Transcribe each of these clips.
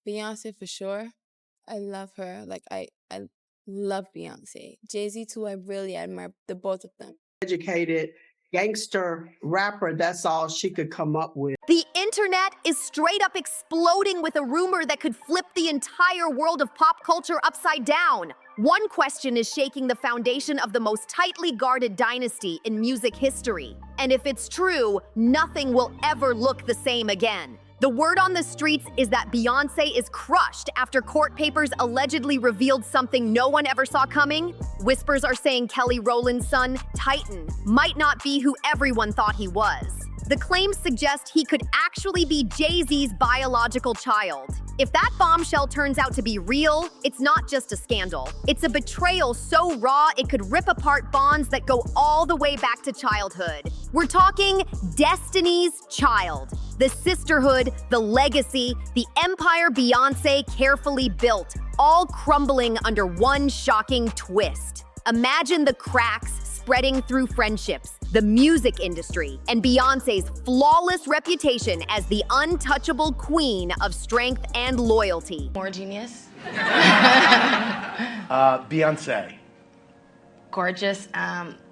Beyonce for sure. I love her. Like I love Beyonce. Jay-Z too, I really admire the both of them. Educated gangster rapper, that's all she could come up with. The internet is straight up exploding with a rumor that could flip the entire world of pop culture upside down. One question is shaking the foundation of the most tightly guarded dynasty in music history. And if it's true, nothing will ever look the same again. The word on the streets is that Beyoncé is crushed after court papers allegedly revealed something no one ever saw coming. Whispers are saying Kelly Rowland's son, Titan, might not be who everyone thought he was. The claims suggest he could actually be Jay-Z's biological child. If that bombshell turns out to be real, it's not just a scandal. It's a betrayal so raw it could rip apart bonds that go all the way back to childhood. We're talking Destiny's Child. The sisterhood, the legacy, the empire Beyoncé carefully built, all crumbling under one shocking twist. Imagine the cracks spreading through friendships, the music industry, and Beyoncé's flawless reputation as the untouchable queen of strength and loyalty. More genius. Beyonce. Gorgeous.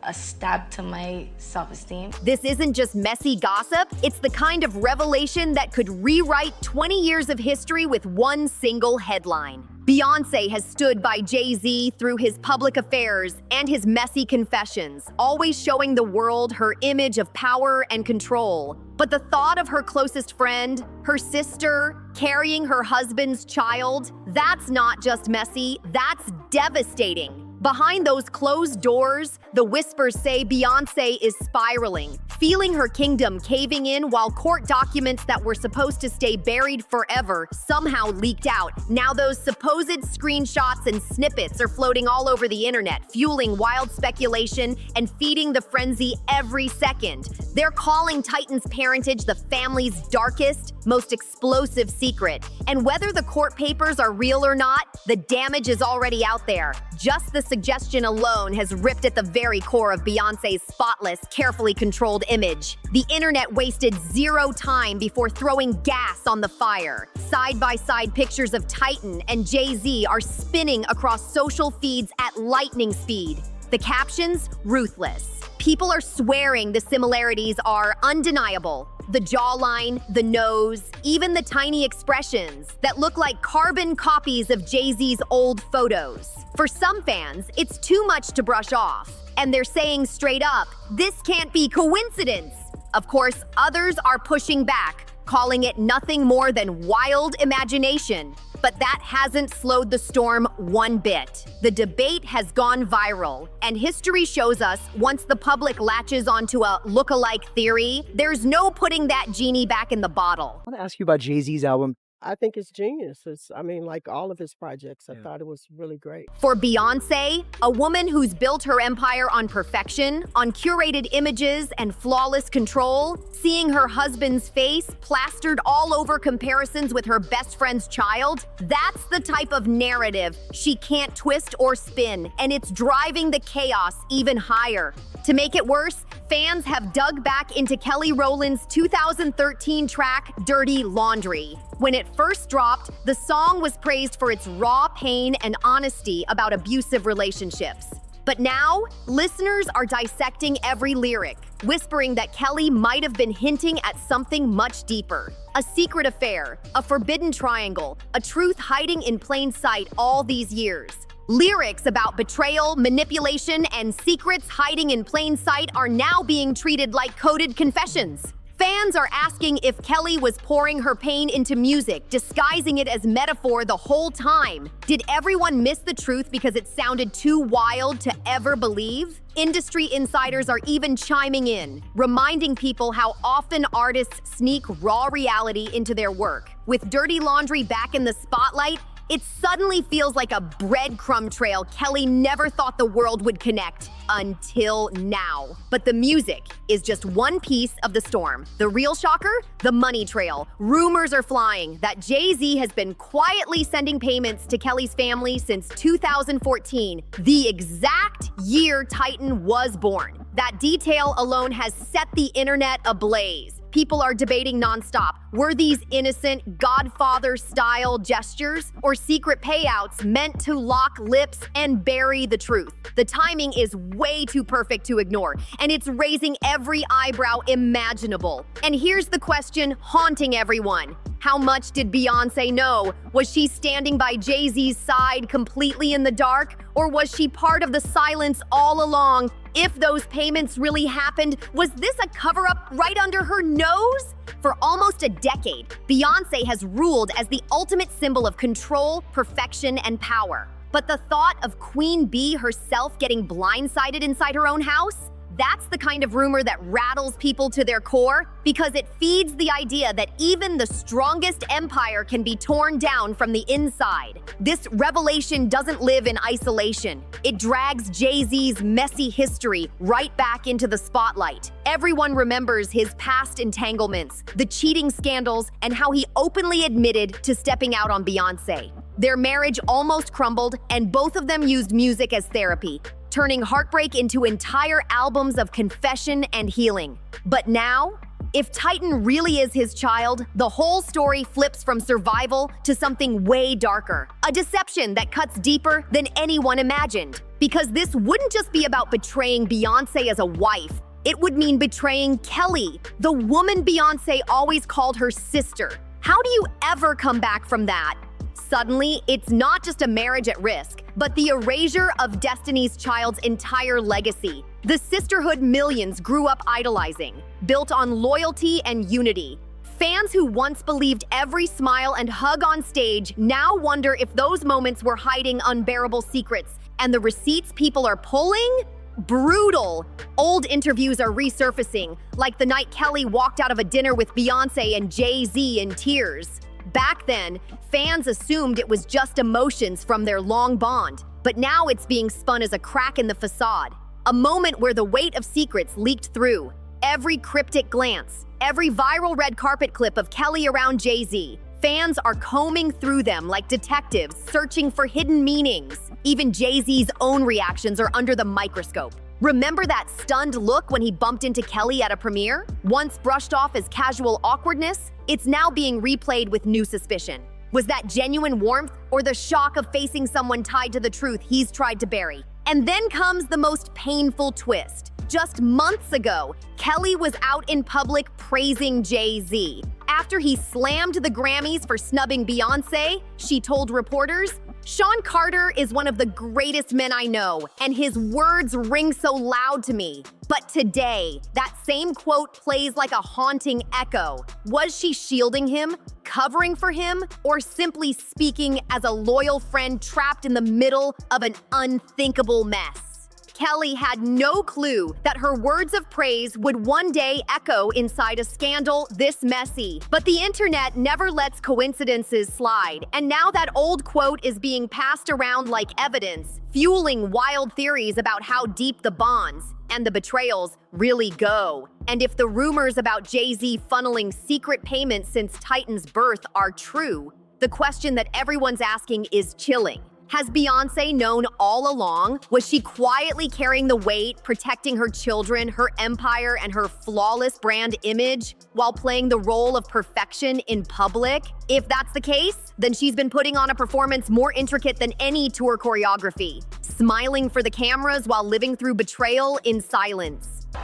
A stab to my self-esteem. This isn't just messy gossip, it's the kind of revelation that could rewrite 20 years of history with one single headline. Beyoncé has stood by Jay-Z through his public affairs and his messy confessions, always showing the world her image of power and control. But the thought of her closest friend, her sister, carrying her husband's child, that's not just messy, that's devastating. Behind those closed doors, the whispers say Beyoncé is spiraling, feeling her kingdom caving in while court documents that were supposed to stay buried forever somehow leaked out. Now those supposed screenshots and snippets are floating all over the internet, fueling wild speculation and feeding the frenzy every second. They're calling Titan's parentage the family's darkest, most explosive secret. And whether the court papers are real or not, the damage is already out there. Just the suggestion alone has ripped at the very core of Beyoncé's spotless, carefully controlled image. The internet wasted zero time before throwing gas on the fire. Side-by-side pictures of Titan and Jay-Z are spinning across social feeds at lightning speed. The captions, ruthless. People are swearing the similarities are undeniable. The jawline, the nose, even the tiny expressions that look like carbon copies of Jay-Z's old photos. For some fans, it's too much to brush off, and they're saying straight up, this can't be coincidence. Of course, others are pushing back, calling it nothing more than wild imagination. But that hasn't slowed the storm one bit. The debate has gone viral, and history shows us once the public latches onto a look-alike theory, there's no putting that genie back in the bottle. I want to ask you about Jay-Z's album. I think it's genius. Like all of his projects, I thought it was really great. For Beyoncé, a woman who's built her empire on perfection, on curated images and flawless control, seeing her husband's face plastered all over comparisons with her best friend's child, that's the type of narrative she can't twist or spin, and it's driving the chaos even higher. To make it worse, fans have dug back into Kelly Rowland's 2013 track, Dirty Laundry. When it first dropped, the song was praised for its raw pain and honesty about abusive relationships. But now, listeners are dissecting every lyric, whispering that Kelly might have been hinting at something much deeper. A secret affair, a forbidden triangle, a truth hiding in plain sight all these years. Lyrics about betrayal, manipulation, and secrets hiding in plain sight are now being treated like coded confessions. Fans are asking if Kelly was pouring her pain into music, disguising it as metaphor the whole time. Did everyone miss the truth because it sounded too wild to ever believe? Industry insiders are even chiming in, reminding people how often artists sneak raw reality into their work. With Dirty Laundry back in the spotlight, it suddenly feels like a breadcrumb trail Kelly never thought the world would connect until now. But the music is just one piece of the storm. The real shocker? The money trail. Rumors are flying that Jay-Z has been quietly sending payments to Kelly's family since 2014, the exact year Titan was born. That detail alone has set the internet ablaze. People are debating nonstop. Were these innocent, Godfather-style gestures or secret payouts meant to lock lips and bury the truth? The timing is way too perfect to ignore, and it's raising every eyebrow imaginable. And here's the question haunting everyone. How much did Beyoncé know? Was she standing by Jay-Z's side completely in the dark, or was she part of the silence all along? If those payments really happened, was this a cover-up right under her nose? For almost a decade, Beyoncé has ruled as the ultimate symbol of control, perfection, and power. But the thought of Queen Bee herself getting blindsided inside her own house? That's the kind of rumor that rattles people to their core because it feeds the idea that even the strongest empire can be torn down from the inside. This revelation doesn't live in isolation. It drags Jay-Z's messy history right back into the spotlight. Everyone remembers his past entanglements, the cheating scandals, and how he openly admitted to stepping out on Beyoncé. Their marriage almost crumbled, and both of them used music as therapy, turning heartbreak into entire albums of confession and healing. But now, if Titan really is his child, the whole story flips from survival to something way darker. A deception that cuts deeper than anyone imagined. Because this wouldn't just be about betraying Beyoncé as a wife. It would mean betraying Kelly, the woman Beyoncé always called her sister. How do you ever come back from that? Suddenly, it's not just a marriage at risk, but the erasure of Destiny's Child's entire legacy. The sisterhood millions grew up idolizing, built on loyalty and unity. Fans who once believed every smile and hug on stage now wonder if those moments were hiding unbearable secrets. And the receipts people are pulling? Brutal. Old interviews are resurfacing, like the night Kelly walked out of a dinner with Beyoncé and Jay-Z in tears. Back then, fans assumed it was just emotions from their long bond, but now it's being spun as a crack in the facade. A moment where the weight of secrets leaked through. Every cryptic glance, every viral red carpet clip of Kelly around Jay-Z. Fans are combing through them like detectives, searching for hidden meanings. Even Jay-Z's own reactions are under the microscope. Remember that stunned look when he bumped into Kelly at a premiere? Once brushed off as casual awkwardness, it's now being replayed with new suspicion. Was that genuine warmth or the shock of facing someone tied to the truth he's tried to bury? And then comes the most painful twist. Just months ago, Kelly was out in public praising Jay-Z. After he slammed the Grammys for snubbing Beyoncé, she told reporters, "Sean Carter is one of the greatest men I know, and his words ring so loud to me." But today, that same quote plays like a haunting echo. Was she shielding him, covering for him, or simply speaking as a loyal friend trapped in the middle of an unthinkable mess? Kelly had no clue that her words of praise would one day echo inside a scandal this messy. But the internet never lets coincidences slide, and now that old quote is being passed around like evidence, fueling wild theories about how deep the bonds and the betrayals really go. And if the rumors about Jay-Z funneling secret payments since Titan's birth are true, the question that everyone's asking is chilling. Has Beyoncé known all along? Was she quietly carrying the weight, protecting her children, her empire, and her flawless brand image while playing the role of perfection in public? If that's the case, then she's been putting on a performance more intricate than any tour choreography, smiling for the cameras while living through betrayal in silence. Oh,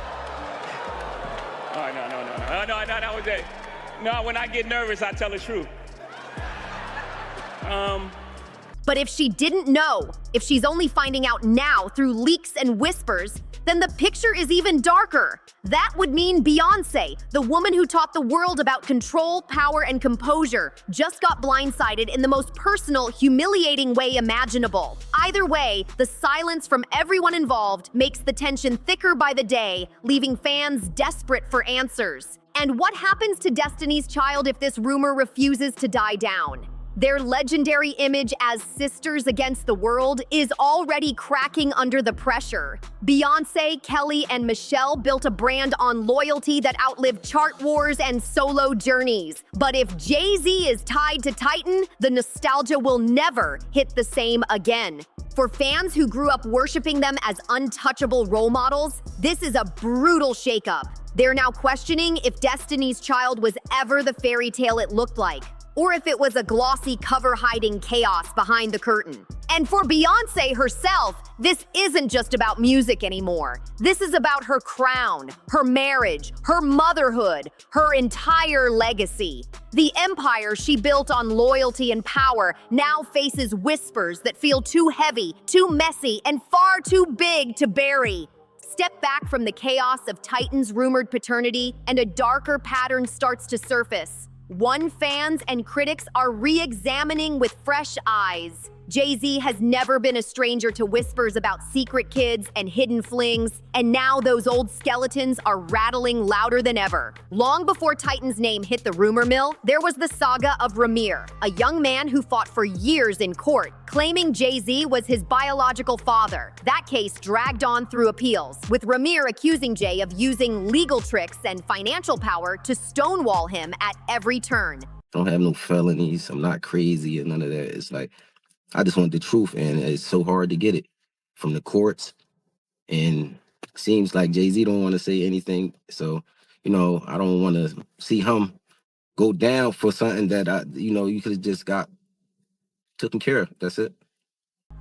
no, that was it. No, when I get nervous, I tell the truth. But if she didn't know, if she's only finding out now through leaks and whispers, then the picture is even darker. That would mean Beyoncé, the woman who taught the world about control, power, and composure, just got blindsided in the most personal, humiliating way imaginable. Either way, the silence from everyone involved makes the tension thicker by the day, leaving fans desperate for answers. And what happens to Destiny's Child if this rumor refuses to die down? Their legendary image as sisters against the world is already cracking under the pressure. Beyoncé, Kelly, and Michelle built a brand on loyalty that outlived chart wars and solo journeys. But if Jay-Z is tied to Titan, the nostalgia will never hit the same again. For fans who grew up worshiping them as untouchable role models, this is a brutal shakeup. They're now questioning if Destiny's Child was ever the fairy tale it looked like, or if it was a glossy cover-hiding chaos behind the curtain. And for Beyoncé herself, this isn't just about music anymore. This is about her crown, her marriage, her motherhood, her entire legacy. The empire she built on loyalty and power now faces whispers that feel too heavy, too messy, and far too big to bury. Step back from the chaos of Titan's rumored paternity, and a darker pattern starts to surface. One fans and critics are re-examining with fresh eyes. Jay-Z has never been a stranger to whispers about secret kids and hidden flings, and now those old skeletons are rattling louder than ever. Long before Titan's name hit the rumor mill, there was the saga of Ramir, a young man who fought for years in court, claiming Jay-Z was his biological father. That case dragged on through appeals, with Ramir accusing Jay of using legal tricks and financial power to stonewall him at every turn. I don't have no felonies. I'm not crazy and none of that. It's like, I just want the truth, and it's so hard to get it from the courts. And it seems like Jay-Z don't want to say anything. So, I don't want to see him go down for something that, you could have just got taken care of. That's it.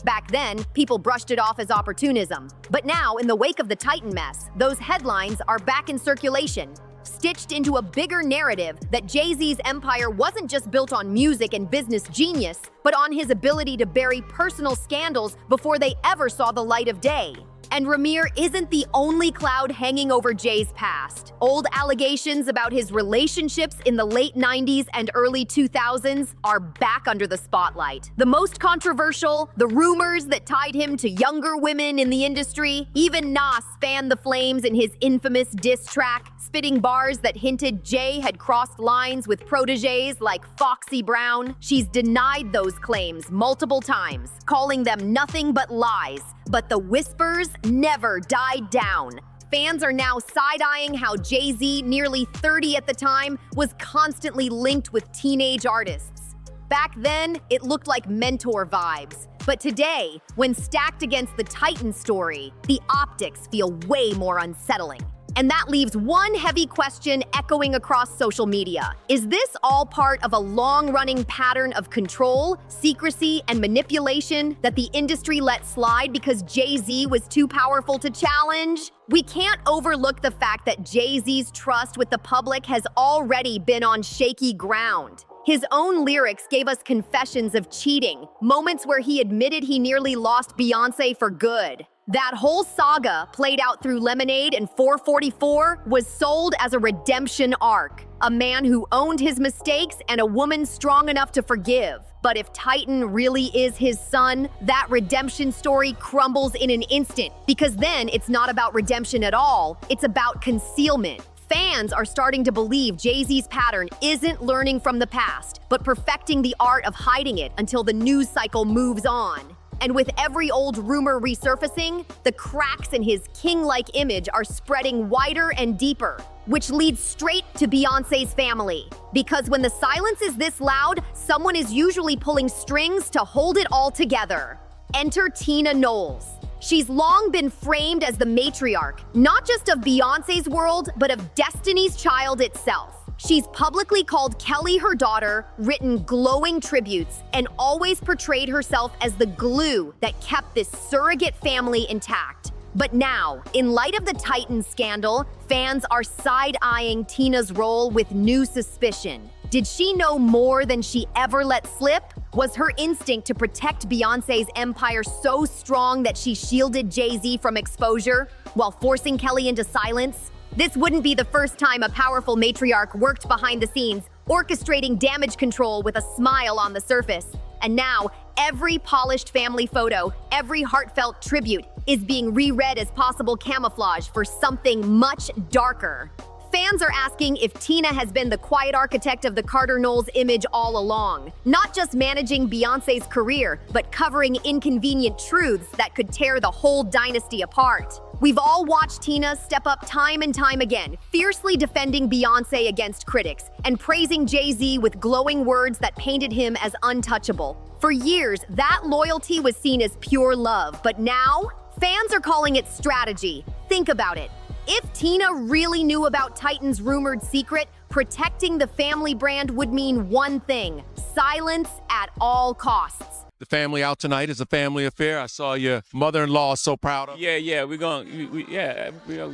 Back then, people brushed it off as opportunism. But now, in the wake of the Titan mess, those headlines are back in circulation, stitched into a bigger narrative that Jay-Z's empire wasn't just built on music and business genius, but on his ability to bury personal scandals before they ever saw the light of day. And Ramir isn't the only cloud hanging over Jay's past. Old allegations about his relationships in the late 90s and early 2000s are back under the spotlight. The most controversial, the rumors that tied him to younger women in the industry. Even Nas fanned the flames in his infamous diss track, spitting bars that hinted Jay had crossed lines with protégés like Foxy Brown. She's denied those claims multiple times, calling them nothing but lies. But the whispers never died down. Fans are now side-eyeing how Jay-Z, nearly 30 at the time, was constantly linked with teenage artists. Back then, it looked like mentor vibes. But today, when stacked against the Titan story, the optics feel way more unsettling. And that leaves one heavy question echoing across social media. Is this all part of a long-running pattern of control, secrecy, and manipulation that the industry let slide because Jay-Z was too powerful to challenge? We can't overlook the fact that Jay-Z's trust with the public has already been on shaky ground. His own lyrics gave us confessions of cheating, moments where he admitted he nearly lost Beyoncé for good. That whole saga, played out through Lemonade and 444, was sold as a redemption arc. A man who owned his mistakes and a woman strong enough to forgive. But if Titan really is his son, that redemption story crumbles in an instant. Because then it's not about redemption at all, it's about concealment. Fans are starting to believe Jay-Z's pattern isn't learning from the past, but perfecting the art of hiding it until the news cycle moves on. And with every old rumor resurfacing, the cracks in his king-like image are spreading wider and deeper, which leads straight to Beyoncé's family. Because when the silence is this loud, someone is usually pulling strings to hold it all together. Enter Tina Knowles. She's long been framed as the matriarch, not just of Beyoncé's world, but of Destiny's Child itself. She's publicly called Kelly her daughter, written glowing tributes, and always portrayed herself as the glue that kept this surrogate family intact. But now, in light of the Titan scandal, fans are side-eyeing Tina's role with new suspicion. Did she know more than she ever let slip? Was her instinct to protect Beyoncé's empire so strong that she shielded Jay-Z from exposure, while forcing Kelly into silence? This wouldn't be the first time a powerful matriarch worked behind the scenes, orchestrating damage control with a smile on the surface. And now, every polished family photo, every heartfelt tribute, is being reread as possible camouflage for something much darker. Fans are asking if Tina has been the quiet architect of the Carter Knowles image all along, not just managing Beyonce's career, but covering inconvenient truths that could tear the whole dynasty apart. We've all watched Tina step up time and time again, fiercely defending Beyonce against critics and praising Jay-Z with glowing words that painted him as untouchable. For years, that loyalty was seen as pure love, but now, fans are calling it strategy. Think about it. If Tina really knew about Titan's rumored secret, protecting the family brand would mean one thing: silence at all costs. The family out tonight is a family affair. I saw your mother-in-law so proud of. Yeah, we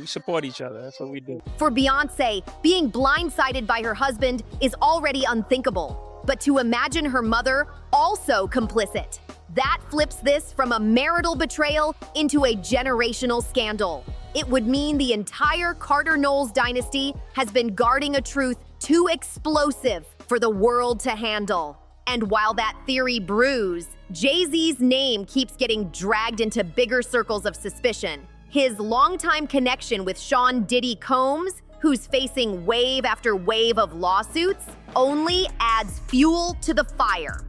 support each other. That's what we do. For Beyonce, being blindsided by her husband is already unthinkable. But to imagine her mother also complicit, that flips this from a marital betrayal into a generational scandal. It would mean the entire Carter Knowles dynasty has been guarding a truth too explosive for the world to handle. And while that theory brews, Jay-Z's name keeps getting dragged into bigger circles of suspicion. His longtime connection with Sean Diddy Combs, who's facing wave after wave of lawsuits, only adds fuel to the fire.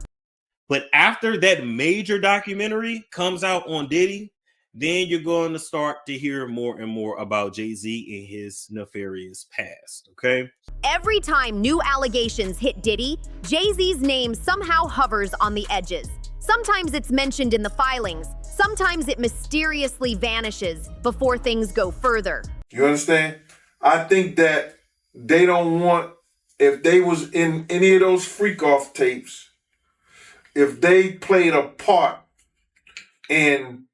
But after that major documentary comes out on Diddy, then you're going to start to hear more and more about Jay-Z and his nefarious past, okay? Every time new allegations hit Diddy, Jay-Z's name somehow hovers on the edges. Sometimes it's mentioned in the filings, sometimes it mysteriously vanishes before things go further. You understand? I think that they don't want, if they was in any of those freak-off tapes, if they played a part in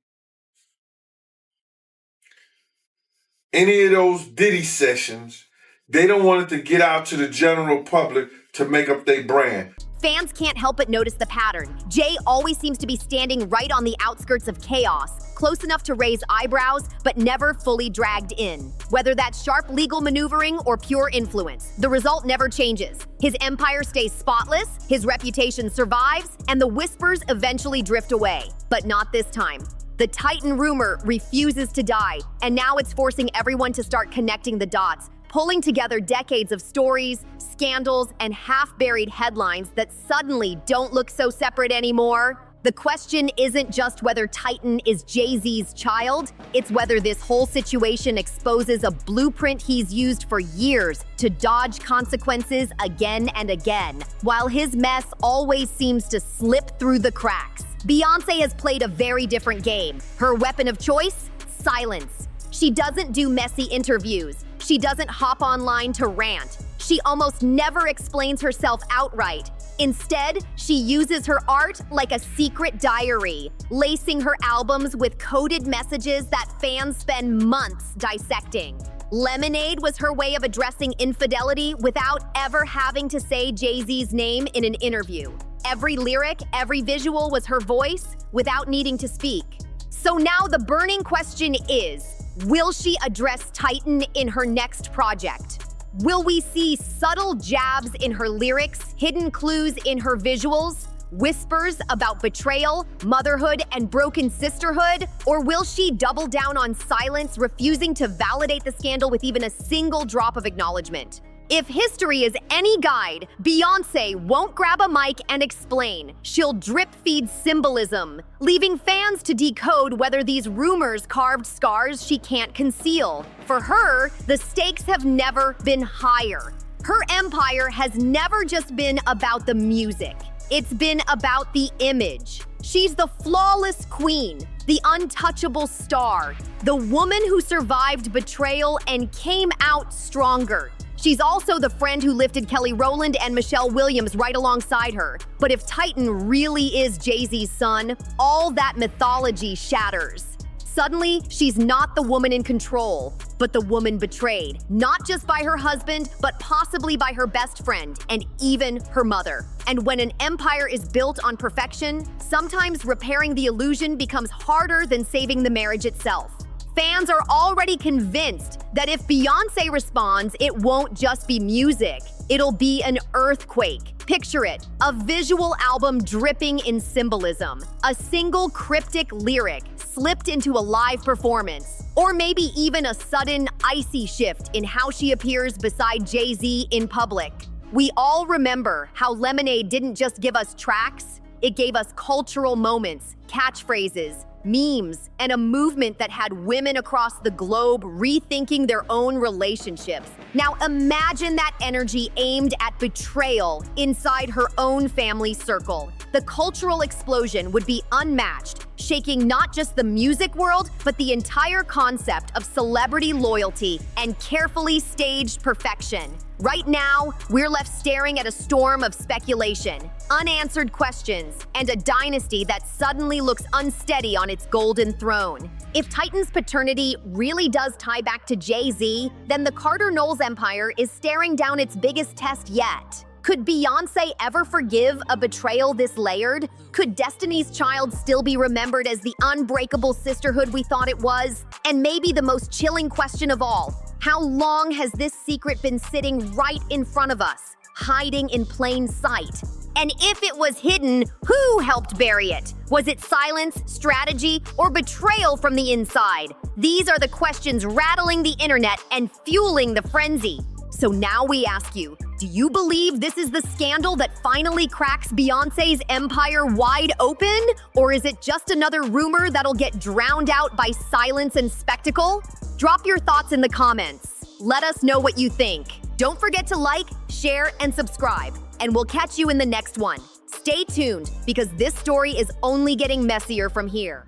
any of those Diddy sessions, they don't want it to get out to the general public to make up their brand. Fans can't help but notice the pattern. Jay always seems to be standing right on the outskirts of chaos, close enough to raise eyebrows, but never fully dragged in. Whether that's sharp legal maneuvering or pure influence, the result never changes. His empire stays spotless, his reputation survives, and the whispers eventually drift away. But not this time. The Titan rumor refuses to die, and now it's forcing everyone to start connecting the dots, pulling together decades of stories, scandals, and half-buried headlines that suddenly don't look so separate anymore. The question isn't just whether Titan is Jay-Z's child, it's whether this whole situation exposes a blueprint he's used for years to dodge consequences again and again, while his mess always seems to slip through the cracks. Beyonce has played a very different game. Her weapon of choice? Silence. She doesn't do messy interviews. She doesn't hop online to rant. She almost never explains herself outright. Instead, she uses her art like a secret diary, lacing her albums with coded messages that fans spend months dissecting. Lemonade was her way of addressing infidelity without ever having to say Jay-Z's name in an interview. Every lyric, every visual was her voice without needing to speak. So now the burning question is, will she address Titan in her next project? Will we see subtle jabs in her lyrics, hidden clues in her visuals, whispers about betrayal, motherhood, and broken sisterhood? Or will she double down on silence, refusing to validate the scandal with even a single drop of acknowledgement? If history is any guide, Beyonce won't grab a mic and explain. She'll drip-feed symbolism, leaving fans to decode whether these rumors carved scars she can't conceal. For her, the stakes have never been higher. Her empire has never just been about the music. It's been about the image. She's the flawless queen, the untouchable star, the woman who survived betrayal and came out stronger. She's also the friend who lifted Kelly Rowland and Michelle Williams right alongside her. But if Titan really is Jay-Z's son, all that mythology shatters. Suddenly, she's not the woman in control, but the woman betrayed, not just by her husband, but possibly by her best friend and even her mother. And when an empire is built on perfection, sometimes repairing the illusion becomes harder than saving the marriage itself. Fans are already convinced that if Beyonce responds, it won't just be music. It'll be an earthquake. Picture it, a visual album dripping in symbolism, a single cryptic lyric slipped into a live performance, or maybe even a sudden icy shift in how she appears beside Jay-Z in public. We all remember how Lemonade didn't just give us tracks, it gave us cultural moments, catchphrases, memes, and a movement that had women across the globe rethinking their own relationships. Now imagine that energy aimed at betrayal inside her own family circle. The cultural explosion would be unmatched, shaking not just the music world, but the entire concept of celebrity loyalty and carefully staged perfection. Right now, we're left staring at a storm of speculation, unanswered questions, and a dynasty that suddenly looks unsteady on its golden throne. If Titan's paternity really does tie back to Jay-Z, then the Carter-Knowles empire is staring down its biggest test yet. Could Beyonce ever forgive a betrayal this layered? Could Destiny's Child still be remembered as the unbreakable sisterhood we thought it was? And maybe the most chilling question of all, how long has this secret been sitting right in front of us, hiding in plain sight? And if it was hidden, who helped bury it? Was it silence, strategy, or betrayal from the inside? These are the questions rattling the internet and fueling the frenzy. So now we ask you, do you believe this is the scandal that finally cracks Beyoncé's empire wide open? Or is it just another rumor that'll get drowned out by silence and spectacle? Drop your thoughts in the comments. Let us know what you think. Don't forget to like, share, and subscribe. And we'll catch you in the next one. Stay tuned, because this story is only getting messier from here.